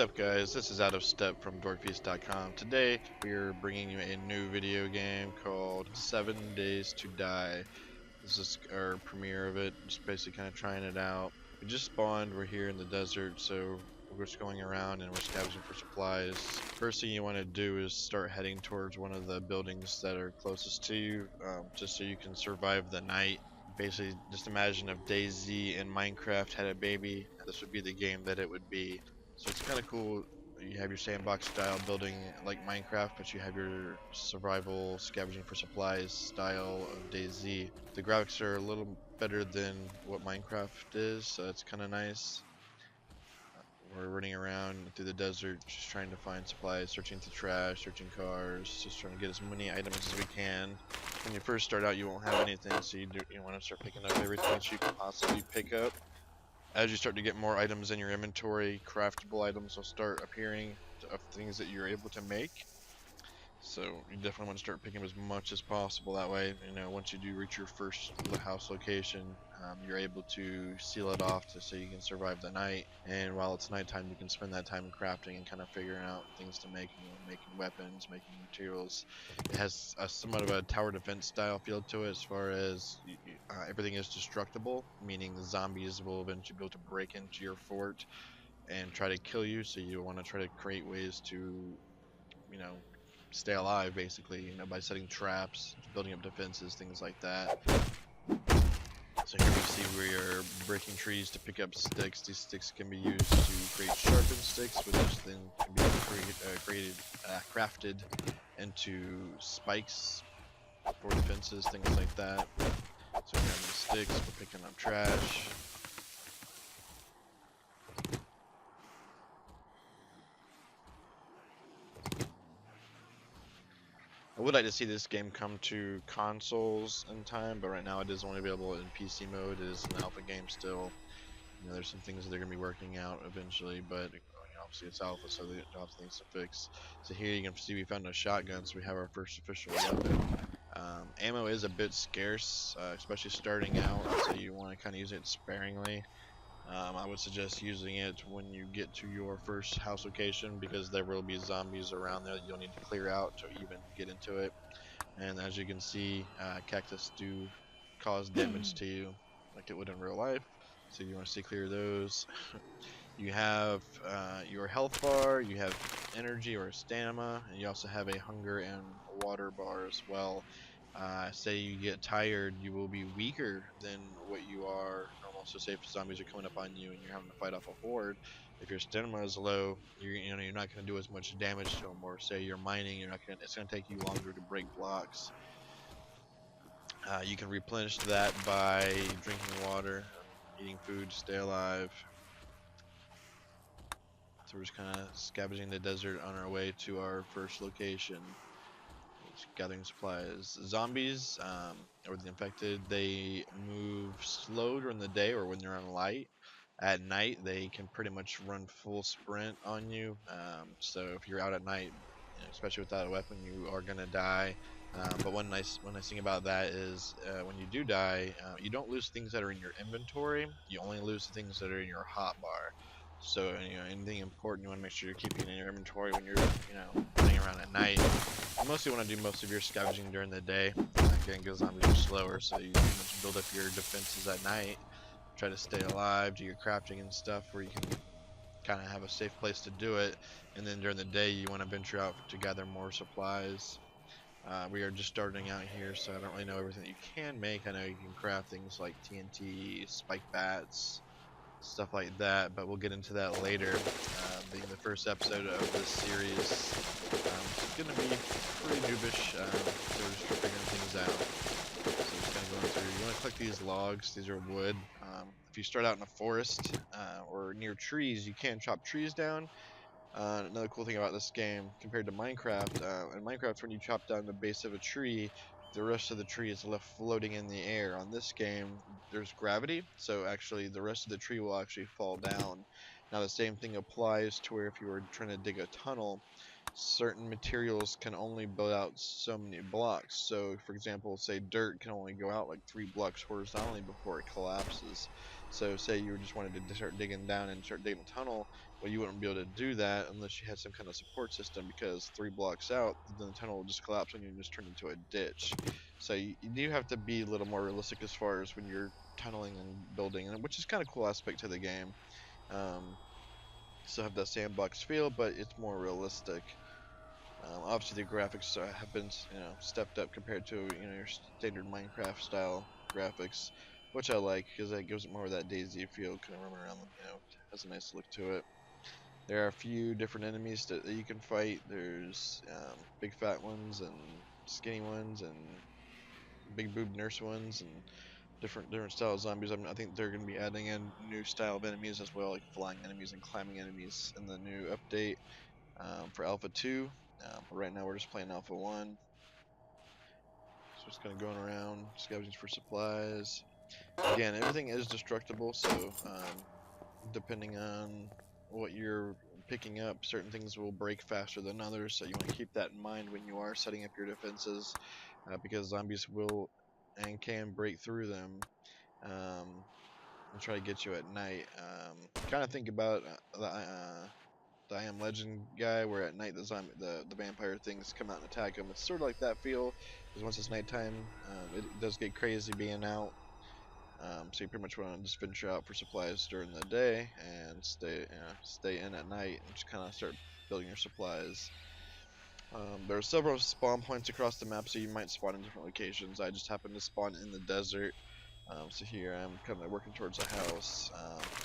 up, guys? This is Out of Step from DorkfeastVideo. Today we are bringing you a new video game called 7 Days to Die. This is our premiere of it, just basically kind of trying it out. We just spawned, we're here in the desert, so we're just going around and we're scavenging for supplies. First thing you want to do is start heading towards one of the buildings that are closest to you, just so you can survive the night. Basically, just imagine if DayZ and Minecraft had a baby, this would be the game that it would be. So it's kind of cool. You have your sandbox style building like Minecraft, but you have your survival scavenging for supplies style of DayZ. The graphics are a little better than what Minecraft is, so it's kind of nice. We're running around through the desert, just trying to find supplies, searching through trash, searching cars, just trying to get as many items as we can. When you first start out, you won't have anything, so you want to start picking up everything that you can possibly pick up. As you start to get more items in your inventory, craftable items will start appearing of things that you're able to make. So you definitely want to start picking up as much as possible. That way, once you do reach your first house location, you're able to seal it off so you can survive the night. And while it's nighttime, you can spend that time crafting and kind of figuring out things to make, making weapons, making materials. It has somewhat of a tower defense style feel to it, as far as everything is destructible, meaning the zombies will eventually be able to break into your fort and try to kill you. So you want to try to create ways to, stay alive, basically, by setting traps, building up defenses, things like that. So here we see we are breaking trees to pick up sticks. These sticks can be used to create sharpened sticks, which then can be crafted into spikes for defenses, things like that. So we're grabbing sticks, we're picking up trash. I would like to see this game come to consoles in time, but right now it is only available in PC mode. It is an alpha game still. There's some things that they're going to be working out eventually, but obviously it's alpha, so they have things to fix. So here you can see we found a shotgun, so we have our first official weapon. Ammo is a bit scarce, especially starting out, so you want to kind of use it sparingly. I would suggest using it when you get to your first house location, because there will be zombies around there that you'll need to clear out to even get into it. And as you can see, cactus do cause damage to you like it would in real life, so you want to stay clear of those. You have your health bar, you have energy or stamina, and you also have a hunger and water bar as well. Say you get tired, you will be weaker than what you are normal. So say if zombies are coming up on you and you're having to fight off a horde, if your stamina is low, you're not going to do as much damage to them. Or say you're mining, it's going to take you longer to break blocks. You can replenish that by drinking water, eating food to stay alive. So we're just kind of scavenging the desert on our way to our first location. Just gathering supplies. Zombies, or the infected, they move slow during the day or when they're on light. At night, they can pretty much run full sprint on you. So if you're out at night, especially without a weapon, you are gonna die. But one nice thing about that is when you do die, you don't lose things that are in your inventory. You only lose the things that are in your hotbar. So anything important, you want to make sure you're keeping in your inventory when you're running around at night. You mostly want to do most of your scavenging during the day. Again, because zombies are slower, so you pretty much build up your defenses at night. Try to stay alive, do your crafting and stuff where you can kind of have a safe place to do it. And then during the day, you want to venture out to gather more supplies. We are just starting out here, so I don't really know everything that you can make. I know you can craft things like TNT, spike bats, stuff like that, but we'll get into that later. Being the first episode of this series, it's going to be pretty noobish, so we're just figuring things out. So just kind of going through. You want to collect these logs. These are wood. If you start out in a forest or near trees, you can chop trees down. Another cool thing about this game compared to Minecraft, in Minecraft, when you chop down the base of a tree, the rest of the tree is left floating in the air. On this game, there's gravity, so actually the rest of the tree will actually fall down. Now the same thing applies to where if you were trying to dig a tunnel, certain materials can only build out so many blocks. So for example, say dirt can only go out like 3 blocks horizontally before it collapses. So say you just wanted to start digging down and start digging a tunnel, Well, you wouldn't be able to do that unless you had some kind of support system, because 3 blocks out, then the tunnel will just collapse on you and just turn into a ditch. So you do have to be a little more realistic as far as when you're tunneling and building, and which is kind of cool aspect to the game. Um, Still have that sandbox feel, but it's more realistic. Obviously, the graphics have been, stepped up compared to, your standard Minecraft style graphics, which I like because that gives it more of that DayZ feel, kind of running around, has a nice look to it. There are a few different enemies that you can fight. There's big fat ones and skinny ones and big boob nurse ones and different style of zombies. I think they're going to be adding in new style of enemies as well, like flying enemies and climbing enemies in the new update for Alpha 2. But right now we're just playing Alpha 1. So just kind of going around, scavenging for supplies. Again, everything is destructible, so depending on what you're picking up, certain things will break faster than others, so you want to keep that in mind when you are setting up your defenses, because zombies will and can break through them and try to get you at night. Kind of think about the I Am Legend guy, where at night the vampire things come out and attack him. It's sort of like that feel, because once it's nighttime, it does get crazy being out. So you pretty much want to just venture out for supplies during the day and stay in at night and just kind of start building your supplies. There are several spawn points across the map, so you might spawn in different locations. I just happened to spawn in the desert. So here I'm kind of working towards a house.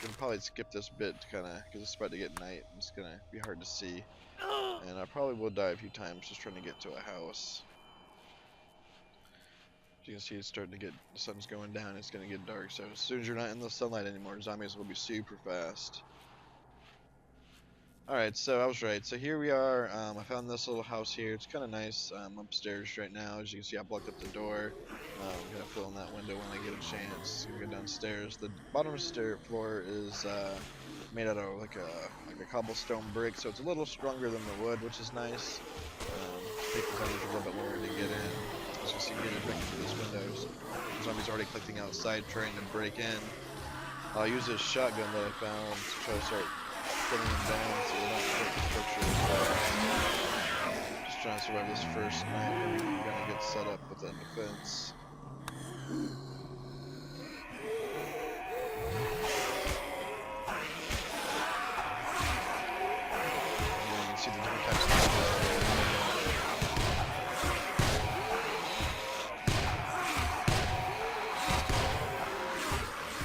You can probably skip this bit kind of because it's about to get night and it's gonna be hard to see. And I probably will die a few times just trying to get to a house. You can see it's starting to get, the sun's going down, it's going to get dark, so as soon as you're not in the sunlight anymore, zombies will be super fast. Alright, so I was right. So here we are. I found this little house here. It's kind of nice. I'm upstairs right now. As you can see, I blocked up the door. I'm going to fill in that window when I get a chance. I'm going to go downstairs. The bottom floor is made out of like a cobblestone brick, so it's a little stronger than the wood, which is nice. Take the zombies a little bit longer to get in. As you can see, getting breaking through these windows. The zombies already collecting outside, trying to break in. I'll use this shotgun that I found to try to start putting them down so they're not hurt the structure as well. Just trying to survive this first night where we're gonna get set up with a defense. And you can see the different types of zombies.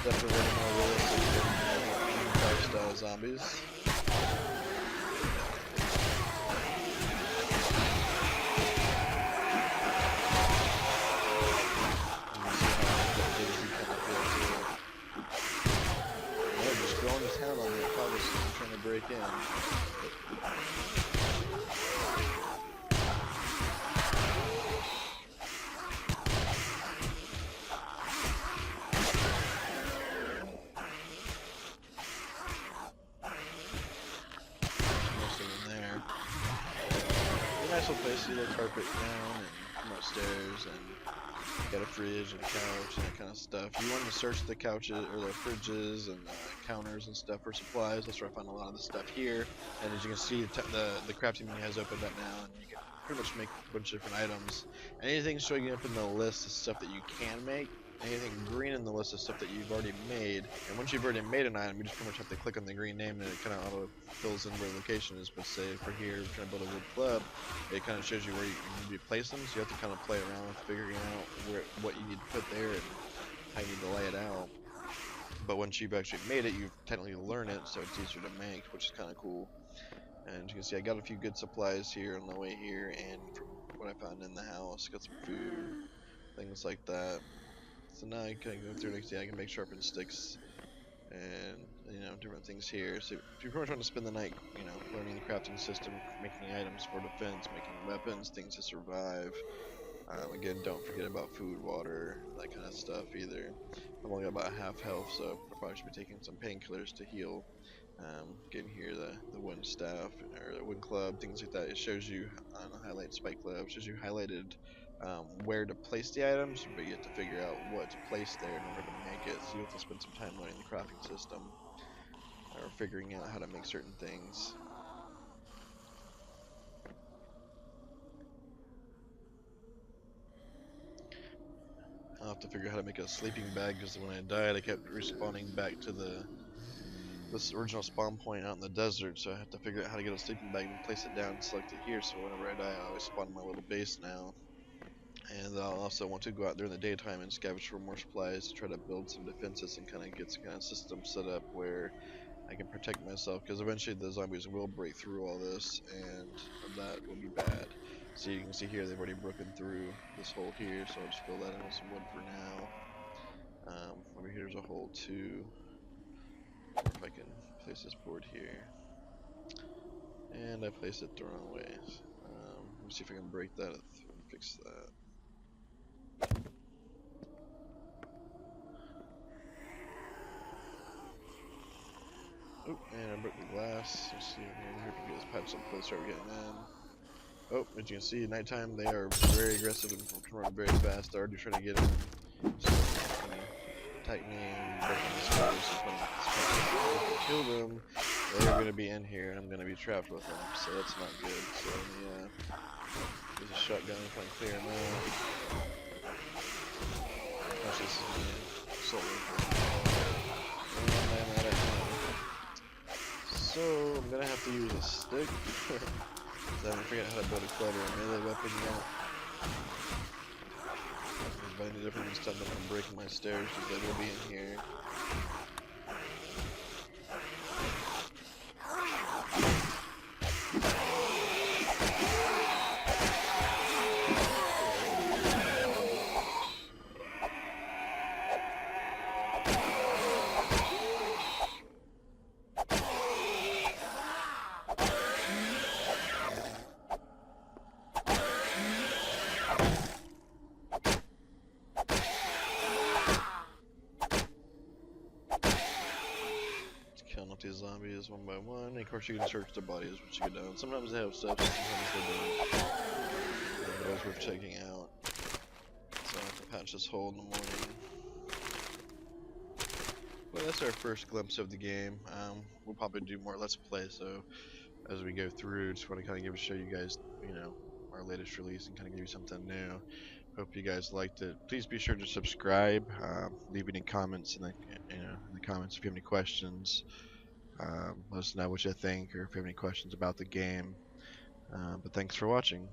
Definitely more realistic than Minecraft style zombies. Going to town on me, probably trying to break in. Most of them there. A nice little place, see the carpet down and come upstairs and got a fridge and a couch and that kind of stuff. You want to search the couches or the fridges and the counters and stuff for supplies. That's where I found a lot of the stuff here. And as you can see, the crafting menu has opened up now, and you can pretty much make a bunch of different items. Anything showing up in the list is stuff that you can make. Anything green in the list is stuff that you've already made. And once you've already made an item, you just pretty much have to click on the green name and it kind of auto fills in where the location is. But say for here, we're trying to build a wood club, it kind of shows you where you need to place them. So you have to kind of play around with figuring out what you need to put there and how you need to lay it out. But once you've actually made it, you've technically learned it, so it's easier to make, which is kind of cool. And you can see I got a few good supplies here on the way here, and from what I found in the house, got some food, things like that. So now I can go through and see I can make sharpened sticks and different things here. So if you pretty much want to spend the night, learning the crafting system, making items for defense, making weapons, things to survive. Again, don't forget about food, water, that kind of stuff either. I've only got about half health, so I probably should be taking some painkillers to heal. Getting here the wooden staff or the wooden club, things like that. It shows you on the highlight spike club, shows you highlighted where to place the items, but you have to figure out what to place there in order to make it. So you have to spend some time learning the crafting system. or figuring out how to make certain things. I'll have to figure out how to make a sleeping bag, because when I died I kept respawning back to this original spawn point out in the desert, so I have to figure out how to get a sleeping bag and place it down and select it here, so whenever I die I always spawn in my little base now. And I'll also want to go out there in the daytime and scavenge for more supplies to try to build some defenses and kind of get some kind of system set up where I can protect myself, because eventually the zombies will break through all this, and that will be bad. So you can see here they've already broken through this hole here, so I'll just fill that in with some wood for now. Over here's a hole too. If I can place this board here, and I placed it the wrong way. Let me see if I can break that and fix that. Oh, and I broke the glass. Let's see, I'm here to get this pipe so close. Start getting in. Oh, as you can see, at nighttime they are very aggressive and can run very fast. They're already trying to get in. So, attack me and break my stairs. So if I kill them, they're going to be in here and I'm going to be trapped with them. So that's not good. So let me use a shotgun if I can clear them out. Gosh, this is me. And I'm out of ammo. So I'm going to have to use a stick. I haven't figured out how to build a clever melee weapon yet. If I need to from stop them from breaking my stairs, because they will be in here. Killing up these zombies one by one. And of course, you can search their bodies once you get down. Sometimes they have stuff, sometimes they don't. But those worth checking out. So I have to patch this hole in the morning. Well, that's our first glimpse of the game. We'll probably do more Let's Play, so as we go through, just want to kind of show you guys, our latest release and kind of give you something new. Hope you guys liked it. Please be sure to subscribe. Leave any comments in the comments if you have any questions. Let us know what you think, or if you have any questions about the game. But thanks for watching.